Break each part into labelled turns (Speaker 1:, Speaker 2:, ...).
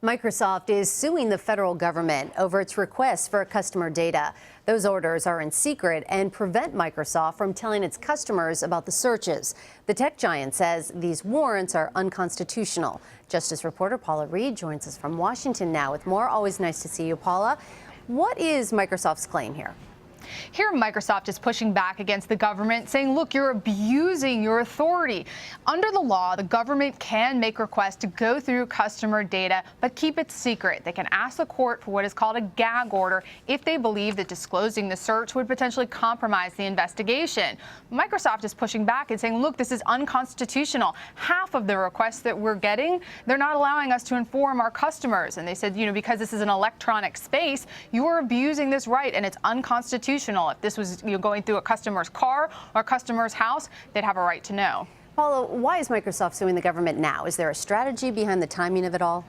Speaker 1: Microsoft is suing the federal government over its requests for customer data. Those orders are in secret and prevent Microsoft from telling its customers about the searches. The tech giant says these warrants are unconstitutional. Justice reporter Paula Reid joins us from Washington now with more. Always nice to see you, Paula. What is Microsoft's claim here?
Speaker 2: Here, Microsoft is pushing back against the government, saying, look, you're abusing your authority. Under the law, the government can make requests to go through customer data, but keep it secret. They can ask the court for what is called a gag order if they believe that disclosing the search would potentially compromise the investigation. Microsoft is pushing back and saying, look, this is unconstitutional. Half of the requests that we're getting, they're not allowing us to inform our customers. And they said, because this is an electronic space, you are abusing this right, and it's unconstitutional. If this was going through a customer's car or a customer's house, they'd have a right to know.
Speaker 1: Paula, why is Microsoft suing the government now? Is there a strategy behind the timing of it all?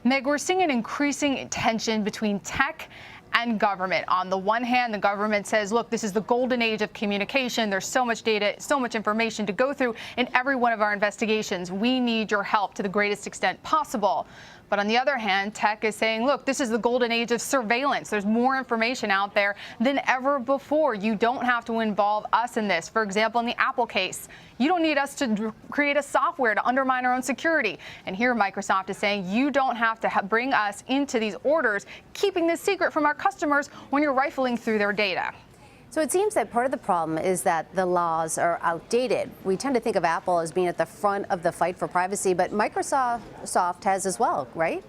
Speaker 2: Meg, we're seeing an increasing tension between tech and government. On the one hand, the government says, look, this is the golden age of communication. There's so much data, so much information to go through in every one of our investigations. We need your help to the greatest extent possible. But on the other hand, tech is saying, look, this is the golden age of surveillance. There's more information out there than ever before. You don't have to involve us in this. For example, in the Apple case, you don't need us to create a software to undermine our own security. And here Microsoft is saying you don't have to bring us into these orders, keeping this secret from our customers when you're rifling through their data.
Speaker 1: So it seems that part of the problem is that the laws are outdated. We tend to think of Apple as being at the front of the fight for privacy, but Microsoft has as well, right?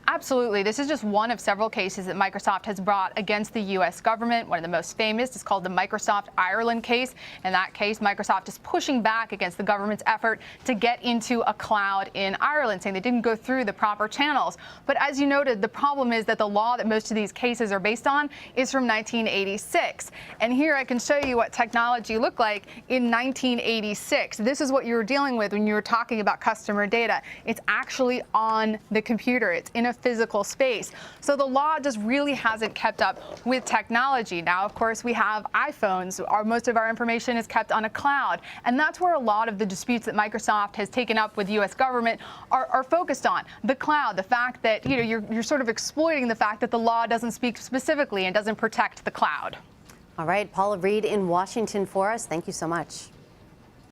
Speaker 2: Absolutely. This is just one of several cases that Microsoft has brought against the U.S. government. One of the most famous is called the Microsoft Ireland case. In that case, Microsoft is pushing back against the government's effort to get into a cloud in Ireland, saying they didn't go through the proper channels. But as you noted, the problem is that the law that most of these cases are based on is from 1986. And here I can show you what technology looked like in 1986. This is what you were dealing with when you were talking about customer data. It's actually on the computer. It's in a physical space. So the law just really hasn't kept up with technology. Now, of course, we have iPhones. Most of our information is kept on a cloud. And that's where a lot of the disputes that Microsoft has taken up with the U.S. government are focused on. The cloud, the fact that you're sort of exploiting the fact that the law doesn't speak specifically and doesn't protect the cloud.
Speaker 1: All right, Paula Reid in Washington for us. Thank you so much.